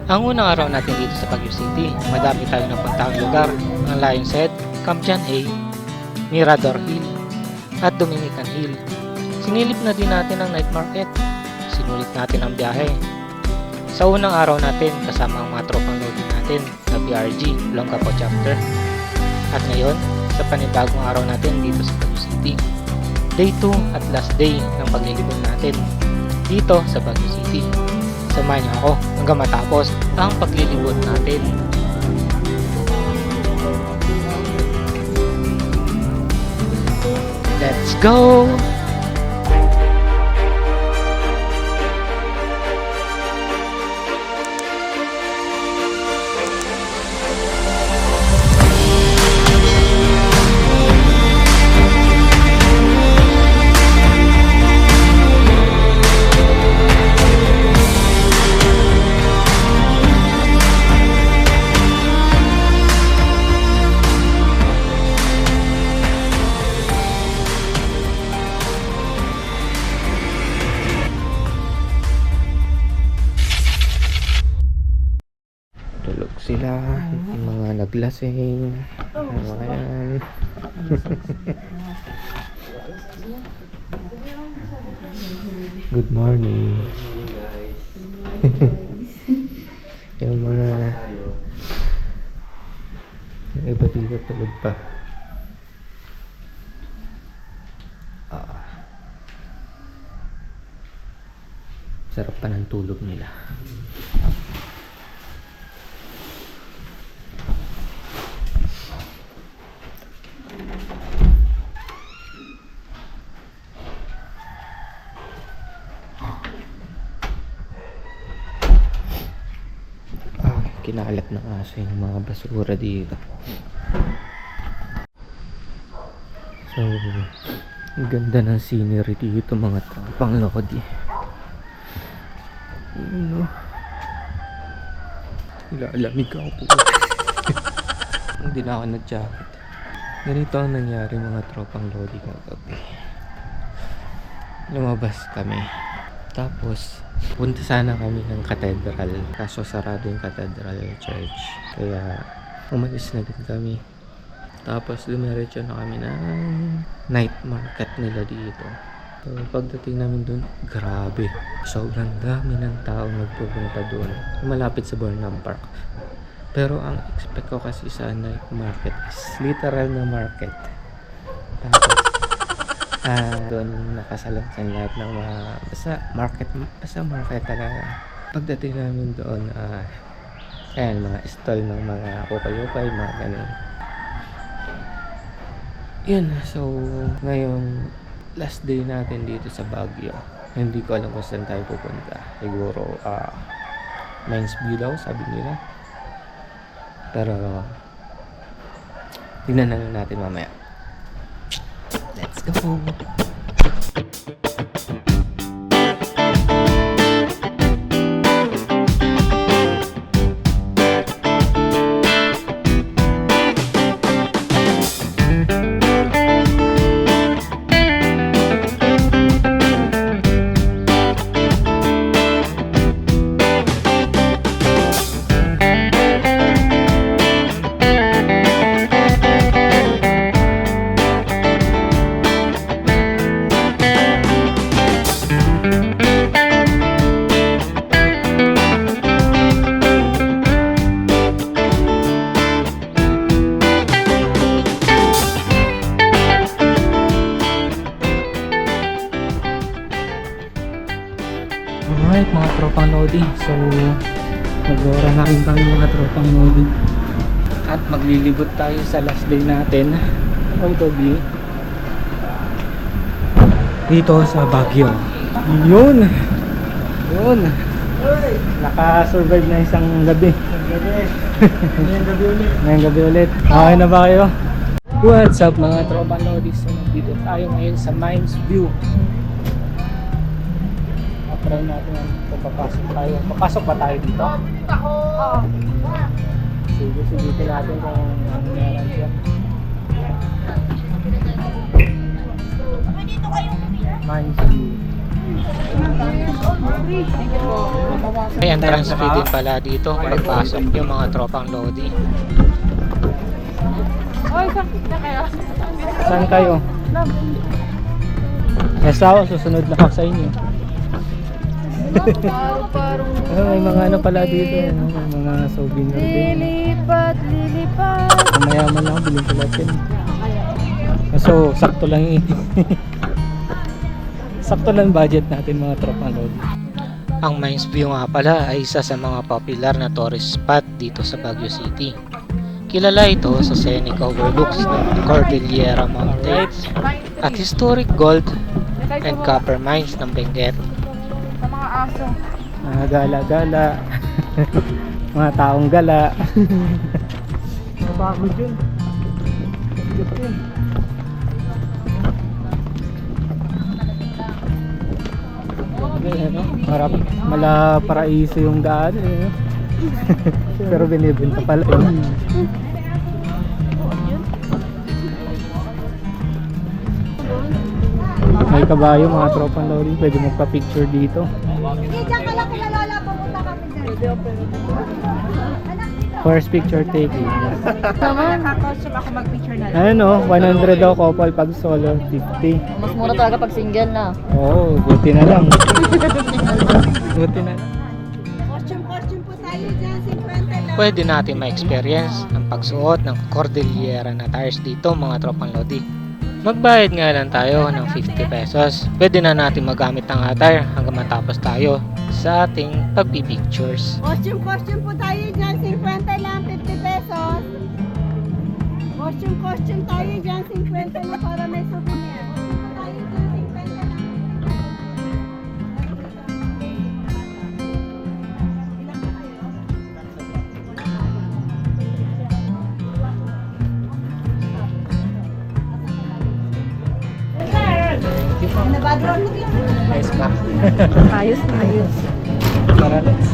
Ang unang araw natin dito sa Baguio City, madami tayong napuntahang lugar, ang Lion's Head, Camp John A, Mirador Hill, at Dominican Hill. Sinilip na din natin ang night market, sinulit natin ang biyahe. Sa unang araw natin, kasama ang mga tropang loading natin na BRG, Olongapo Chapter. At ngayon, sa panibagong araw natin dito sa Baguio City. Day 2 at last day ng paglilibot natin dito sa Baguio City. Samahan niyo ako hanggang matapos ang paglilibot natin. Let's go! Tulog sila, yung mga naglasing, yung mga yan. Good morning. Yung mga yung iba dito tulog pa. Sarap pa ng tulog nila. Kinalat ng aso yung mga basura dito. So, ang ganda ng scenery dito mga tropang lodi. Yun o. Ilalamig ako po. Hindi na ako nag-jacket. Ganito ang nangyari mga tropang lodi kagabi. Lumabas kami. Tapos, punta sana kami ng cathedral. Kaso sarado yung cathedral church. Kaya, umalis na din kami. Tapos, dumiretso na kami ng night market nila dito. So, pagdating namin dun, grabe. Sobrang dami ng tao nagpupunta dun. Malapit sa Burnham Park. Pero, ang expect ko kasi sa night market is literal na market. Tapos, doon nakasalansan lahat ng mga basta market talaga. Pagdating namin doon, ayan, mga stall ng mga ukay-ukay, mga ganun. Yun, so ngayong last day natin dito sa Baguio. Hindi ko alam kung saan tayo pupunta. Siguro Mines View daw, sabi nila. Pero tingnan na lang natin mamaya. Let's go! Alright mga tropang loading, so nag-ora na rin kami mga tropang loading at maglilibot tayo sa last day natin ng gabi dito sa Baguio. Yun! Naka-survive na isang gabi. Ngayong gabi ulit. Okay na ba kayo? What's up mga tropang loading? So nandito tayo ngayon sa Mines View. Try natin kung papasok tayo. Papasok ba tayo dito? Oo. Sige, dito natin kung ano meron siya. Mines View. May entrance fee din pala dito pagpasok yung mga tropang Lodi. Oy, sakit na kayo. Saan kayo? Yes ako, susunod lang ako sa inyo. Parang May mga ano pala dito, may mga souvenir din. lilipat, lilipat. Kung mayaman ako, bilhin ko lahat yan. So, sakto lang eh. Sakto lang budget natin mga tropang Lodi. Ang Mines View nga pala ay isa sa mga popular na tourist spot dito sa Baguio City. Kilala ito sa scenic overlooks ng Cordillera Mountains at historic gold and copper mines ng Benguet. Sa mga aso. Mga gala-gala, mga taong gala. Mabagod yun. Marap, mala paraiso yung daan eh. Pero binibenta pala yun. May kabayo mga tropang Lodi, pwede magpa-picture dito. Hindi, dyan ka lang kila Lola, pumunta kami dyan. First picture taking. Naman, kakausap ako mag-picture na lang. Ano, 100 daw couple pag solo, 50. Mas mura talaga pag single na. Oo, buti na lang. Buti na lang. Costume po tayo dyan, 50 lang. Pwede natin ma-experience ang pagsuot ng Cordillera na tires dito mga tropang Lodi. Magbayad nga lang tayo ng 50 pesos. Pwede na natin magamit ng attire hanggang matapos tayo sa ating pagpipictures. Costume po tayo dyan, 50 lang, 50 pesos. Costume tayo dyan, 50 lang para may souvenir. Tayo dyan, 50 lang. Na-background mo dito. Nice ba? Ayos na ayos. Tara, let's.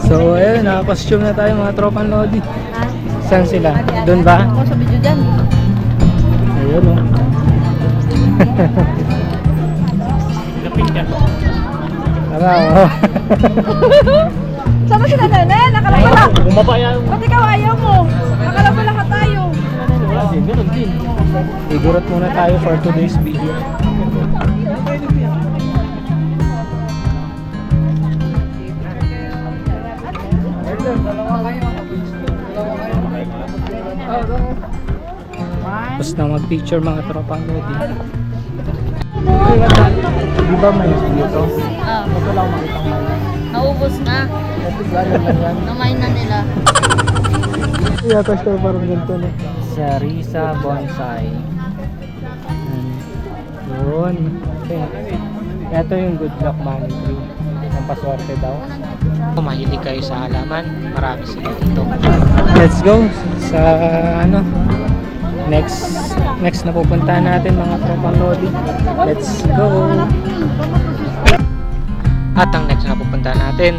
So ayun, naka-costume na tayo mga tropang Lodi. Saan sila? Doon ba? Ako sa video dyan. Ayun o. Tara o. Sama sila nene, nakalapala. Bumabaya yung... Ba't ikaw ayaw mo? Nakalapala ka tayo. Ganun din. Igurot muna tayo for today's video. Tapos na mag-picture mga tropang Lodi. Di ba may dito? Ba't wala akong makitang may? Naubos na. Natigalan lang yan. Namay na nila. Yeah, kasi parang ganito no. Sa Risa Bonsai. Yun. Ito yung good luck money tree. Ang paswerte daw. Kung mahilig kayo sa halaman, marami sila dito. Let's go sa ano next na pupuntahan natin mga tropang Lodi. Let's go. At ang next na pupuntahan natin,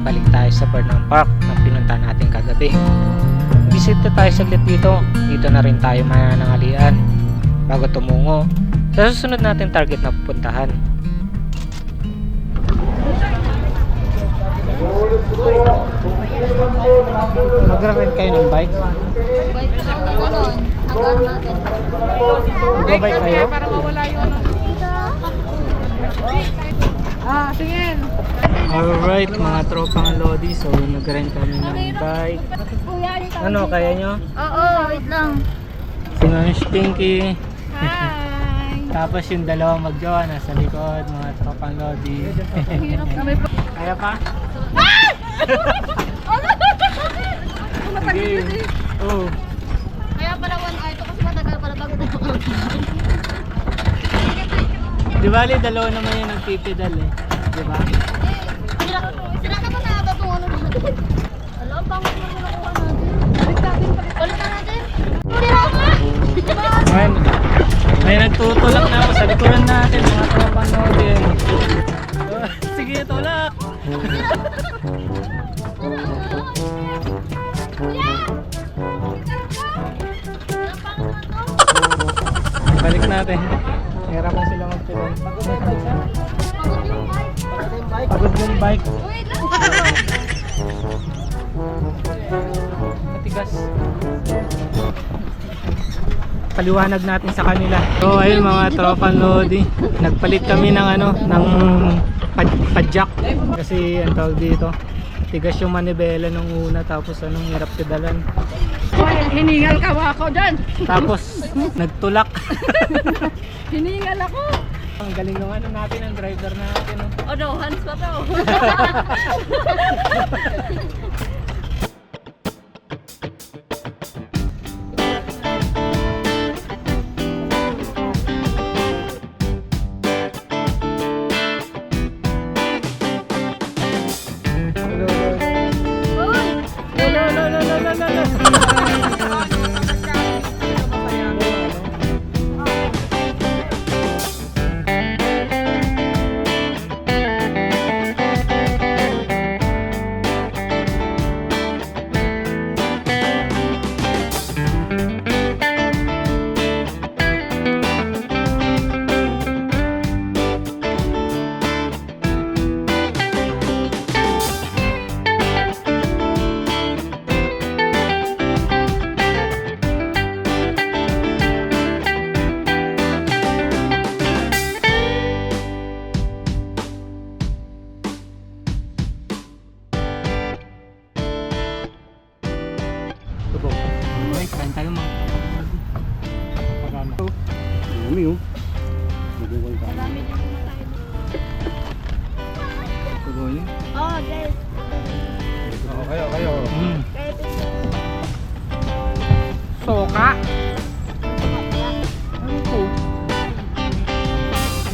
balik tayo sa Burnham Park na pinuntahan natin kagabi. Bisita tayo saglit dito. Dito na rin tayo mananangalian bago tumungo sa susunod natin target na pupuntahan. Mag-rent kayo ng bike? Bike na gano'n. Hanggang natin. Mag-bike kayo? Para mawala yung ano. Ah, tingin. Alright mga tropang Lodi, so nag-rent kami ng bike. Ano, kaya nyo? Oo, wait lang. Si Ma'am Stinky. Hi. Tapos yung dalawa magjowa nasa likod, mga tropang Lodi. Kaya pa? Sige. Oo. Kaya pala one eye to kasi matagal pala bago tayo. Di bali, dalawa naman yung nagpipedal eh. Di ba? Sira ka pa na ata itong ano natin. Alam, pangit mo na nakuha natin. Balik natin. Sira ka! Ngayon, may nagtutulak na ako sa likuran natin, mga tropang Lodi. Sige, tulak! Balik natin. Nahirapan sila magtulong. Pagod yung bike. Pagod yung bike. Wait lang. Matigas. Paliwanag natin sa kanila. So ayun mga tropa Lodi, nagpalit kami ng ng padjak kasi ang tawag dito, tigas yung manibela nung una, tapos hirap pedalan. Hiningal ka ba ako dyan? Tapos nagtulak. Hiningal ako. Ang galing ng natin, ang driver natin. Oh no, hands pa to. Tubog. Okay, kain tayo mga pagano. Dami oh. Nagugol ka. Marami din naman tayo. Tubog yun. Oh, guys. Kayo. Soka. Ano to?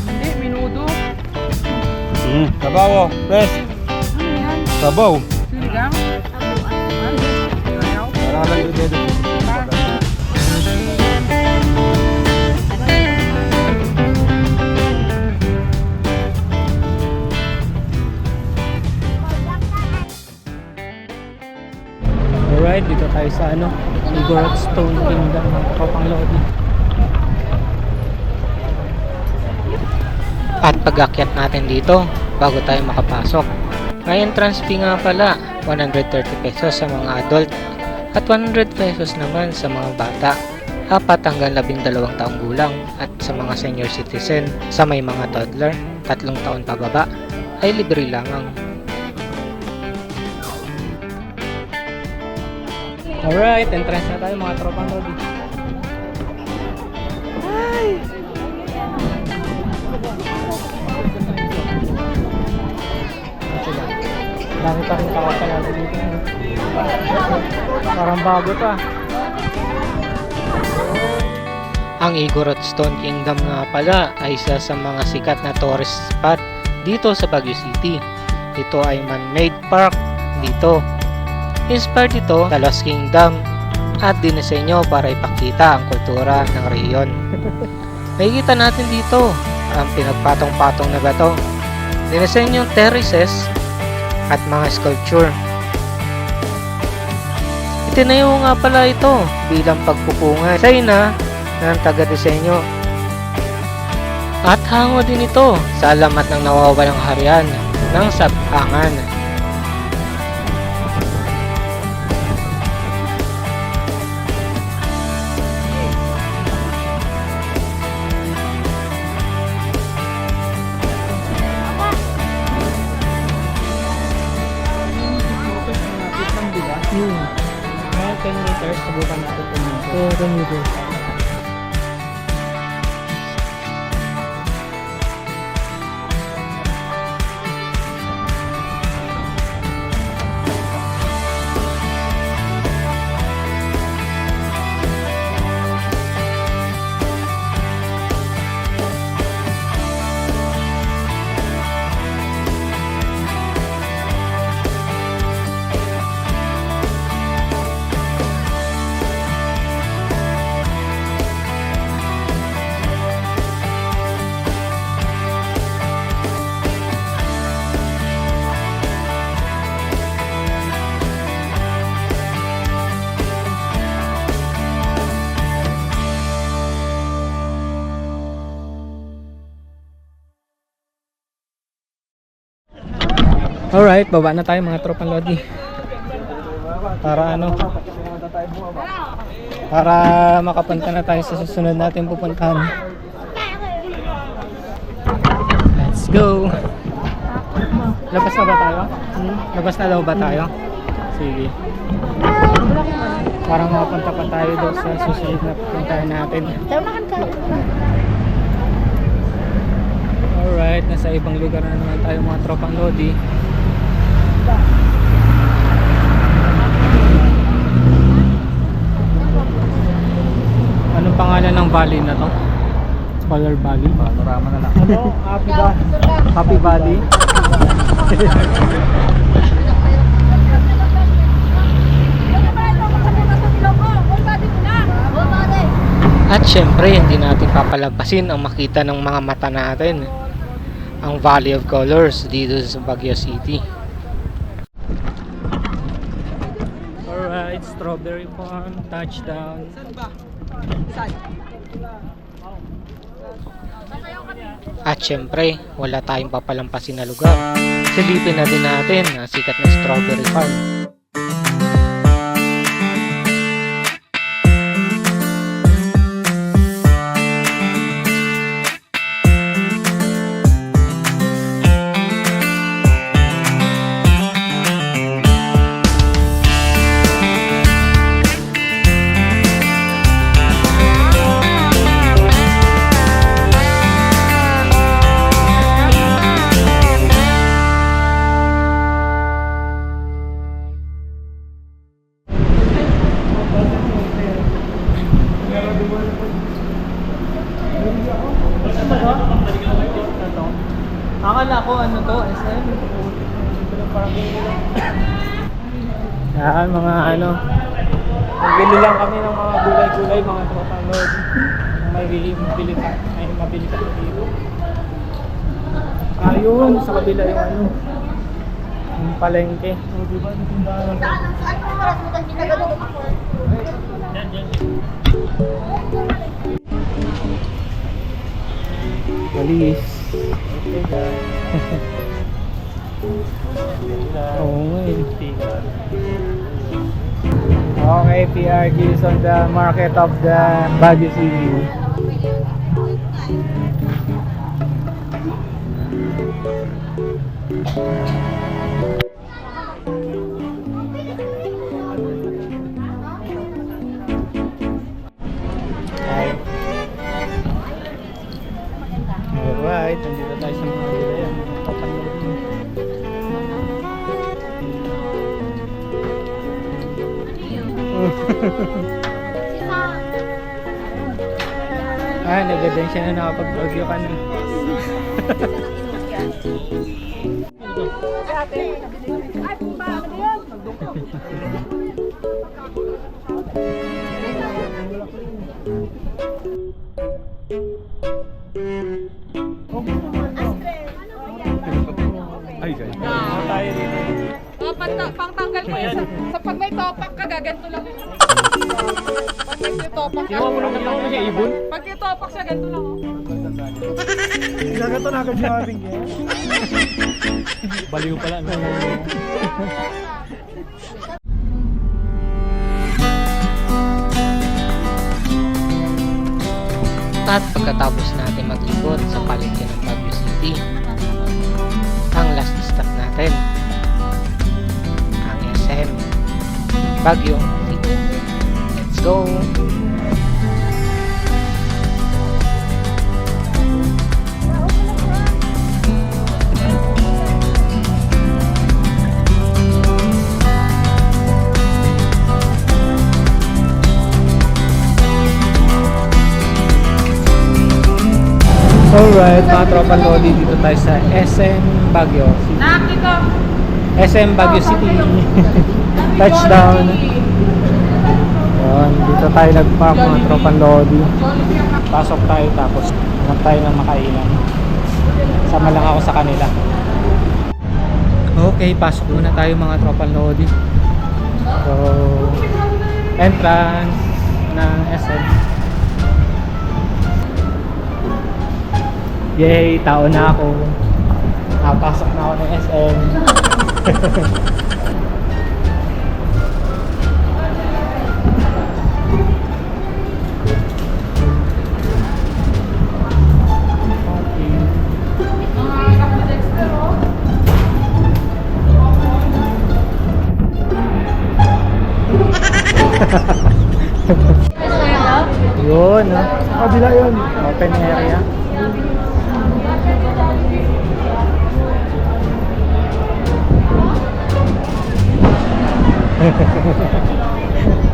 Hindi, minudo. Sabaw oh. Pres. Ano yan? Sabaw. Sinigang. Ayaw. Marami yung dedo. Alright, dito tayo sa Igorot Stone Kingdom ng Tropang Lodi. At pag-akyat natin dito, bago tayo makapasok, may entrance fee nga pala, 130 pesos sa mga adult at 100 pesos naman sa mga bata, 4 hanggang 12 taong gulang, at sa mga senior citizen sa may mga toddler, 3 taon pababa, ay libre lamang. Alright, entrance na tayo mga tropang Lodi. Dami pa rin tao pala dito. Parang bago pa. Ang Igorot Stone Kingdom nga pala ay isa sa mga sikat na tourist spot dito sa Baguio City. Ito ay man-made park dito. Inspired ito sa Lost Kingdom at dinisenyo para ipakita ang kultura ng rehiyon. Makikita natin dito ang pinagpatong-patong na bato, dinisenyong terraces at mga sculpture. Itinayo nga pala ito bilang pagpupungay sa ina ng taga-disenyo. At hango din ito sa alamat ng nawawalang harian ng Sabhangan. Mga 10 meters, subukan natin 10 meters. Oo, 10 meters. Alright, baba na tayo mga tropang lodi. Para ano? Para makapunta na tayo sa susunod natin pupuntahan. Let's go! Labas na ba tayo? Labas na daw ba tayo? Sige. Para makapunta pa tayo daw sa susunod na pupuntahan natin. Alright, nasa ibang lugar na naman tayo mga tropang lodi. Anong pangalan ng valley na to? Scholar Valley? Panorama na lang. Ano? Happy Valley? At syempre, hindi natin papalampasin ang makita ng mga mata natin, ang Valley of Colors dito sa Baguio City. Alright, Strawberry Farm, touchdown. At syempre, wala tayong papalampasin na lugar. Silipin na din natin ang sikat ng Strawberry Farm. Akala ko ano to, SM. Yan, mga ano. Nagbili lang kami ng mga gulay-gulay, mga tropang lodi. May mabili ka dito. Ayun, sa kabila yung ano. Yung palengke. O, diba? Yung tindahan. Walis. Oo nga eh. Okay, PRG is on the market of the Baguio City. Alright, nandito tayo sa mga gulayan. Nagadan siya na nakapag-bagyo ka na. Ay, guys. Tayo dito. Pangtanggal ko yan. Sa pag may topak ka, gaganto lang yun. Pag may topak ka. Kinuha mo naman ako siya ibon. Pag may topak siya, ganito lang. Gagato na agad siya ating yan. Baliw pala. No? At pagkatapos natin maglibot sa palengke ng Baguio City, ang last stop natin, ang SM Baguio City. Let's go! Alright, mga tropang lodi, dito tayo sa SM Baguio City. Nakakita. SM Baguio City. Touchdown. Yun, dito tayo nagpark mga tropang lodi. Pasok tayo tapos hanap tayo ng makainan. Sama lang ako sa kanila. Okay, pasok muna tayo mga tropang lodi. So, entrance ng SM. Yay, tao na ako. Nakapasok na ako ng SM. Mga kapidexter, oh. Yun, no? Kabila yun. Open area.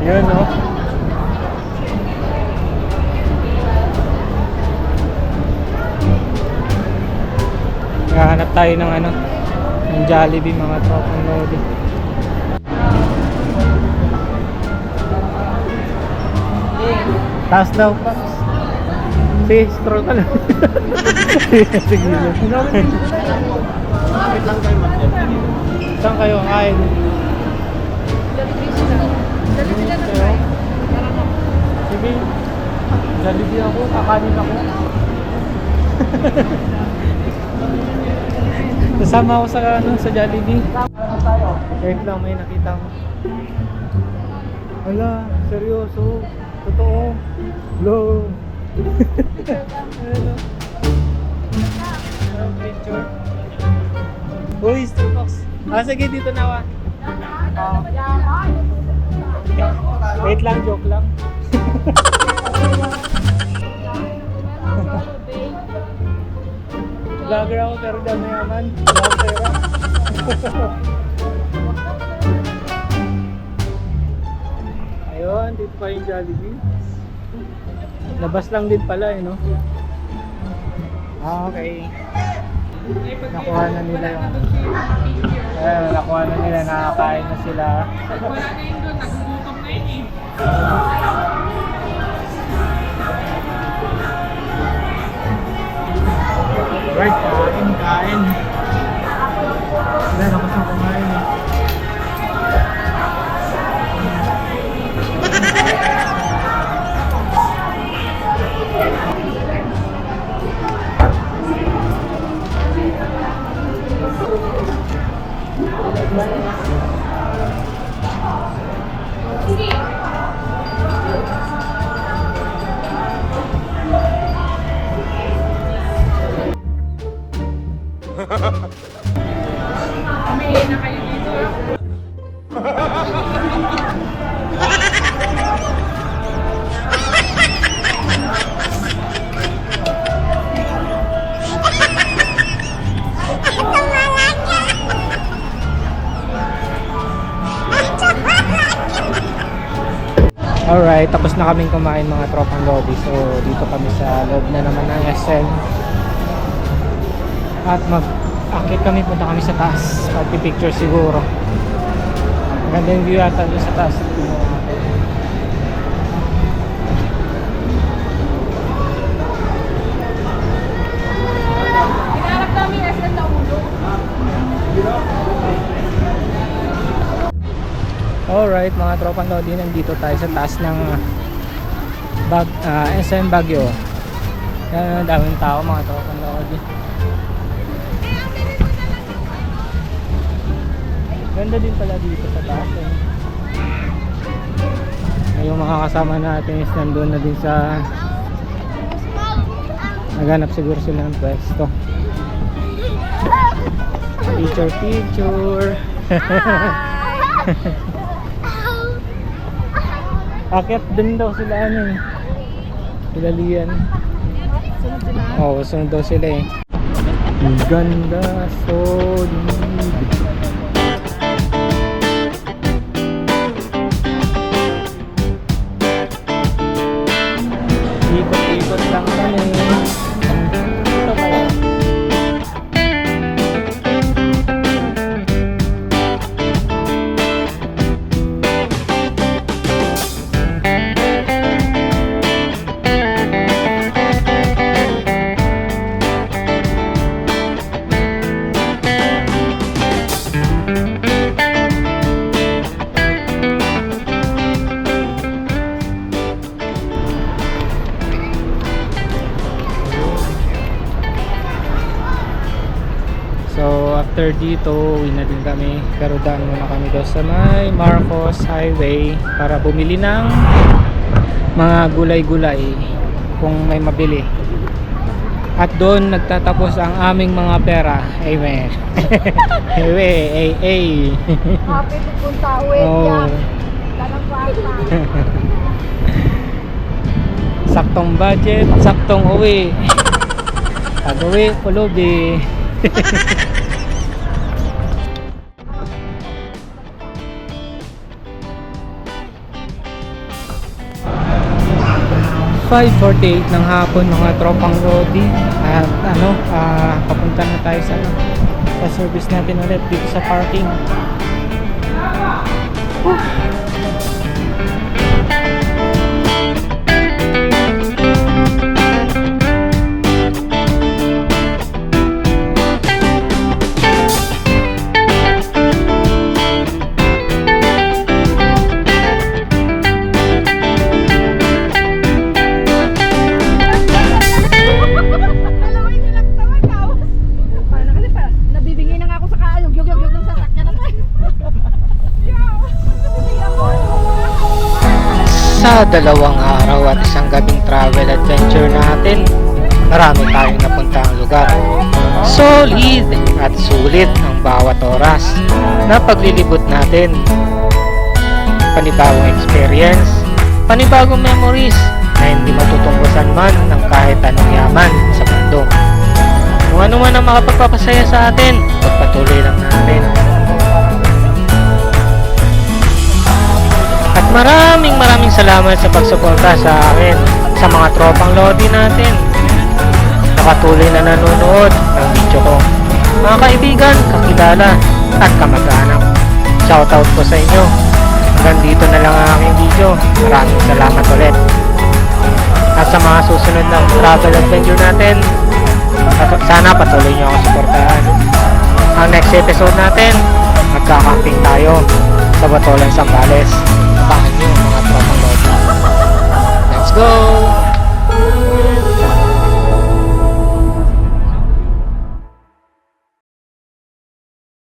Yun, no? Nakahanap tayo ng ano, ng Jollibee, mga tropang lodi. Taas daw pa. Sige, scroll ka lang. Sige lang. Saan kayo kain? Sige. Jollibee ako, kakanin ako. Kasama ako sa ano, sa Jollibee. Wait lang, may nakita ko. Wala, seryoso. Totoo. Hello. Hello. Hello, picture. Uy, Starbucks. Sige, dito na wa. Wait lang, joke lang. Vlogger ako pero dami naman. Wala akong pera. Ayun, dito pa yung Jollibee. Labas lang din pala no? Okay. Nakuha na nila yung nakuha na nila, nakakain na sila. Wala na yun doon, nagugutom na yun eh. Right, kain. Wala, nakas na kumain eh. Pamili na kayo dito. Alright, tapos na kaming kumain mga tropang lodi. So dito kami sa loob na naman ng SM. At mag-akit kami, punta kami sa taas. Pagpipicture siguro. Maganda yung view yata doon sa taas. Hinarap namin SM na ulo. Alright mga tropang lodi, nandito tayo sa taas ng SM Baguio. Yan, daming tao mga tropang lodi. Ganda din pala dito sa taas eh. Yung mga kasama natin is nandun na din sa naghanap siguro sila ng pwesto. Picture. Akit din daw sila ano eh. Sila Lian. Oo, sunod daw sila eh. Ang ganda, solid. Ikot-ikot lang kami. Ito kaya. after dito, uwi na din kami. Pero daan muna kami daw sa may Marcos Highway para bumili ng mga gulay-gulay kung may mabili. At doon nagtatapos ang aming mga pera. Amen. Ay. Happy pupunta, wait Oh. yan. Tanang kwarta. Saktong budget, saktong uwi. Pag uwi, pulubi. 5:48 ng hapon mga tropang Lodi. At papunta na tayo sa service natin ulit dito sa parking. Alam mo, hindi nagtawag ka. Paano kasi pa? Nabibigay na nga ako sa kaayog. Yug ng sasakyan na tayo. Sa dalawang araw at isang gabing travel adventure natin, marami tayong napuntang lugar. Solid at sulit ang bawat oras na paglilibot natin. Panibagong experience, panibagong memories na hindi matutungkusan man ng kahit anong yaman sa mundo. Kung ano man ang makapagpapasaya sa atin, pagpatuloy lang natin. At maraming salamat sa pagsuporta sa akin, sa mga tropang Lodi natin na patuloy na nanonood ng video ko. Mga kaibigan, kakilala at kamag-anak, shoutout po sa inyo. Hanggang dito na lang ang aking video. Maraming salamat ulit. At sa mga susunod na travel adventure natin, sana patuloy nyo ako suportahan. Ang next episode natin, magkakamping tayo sa Batolan, Zambales. Abangan nyo mga tropang Lodi. Let's go!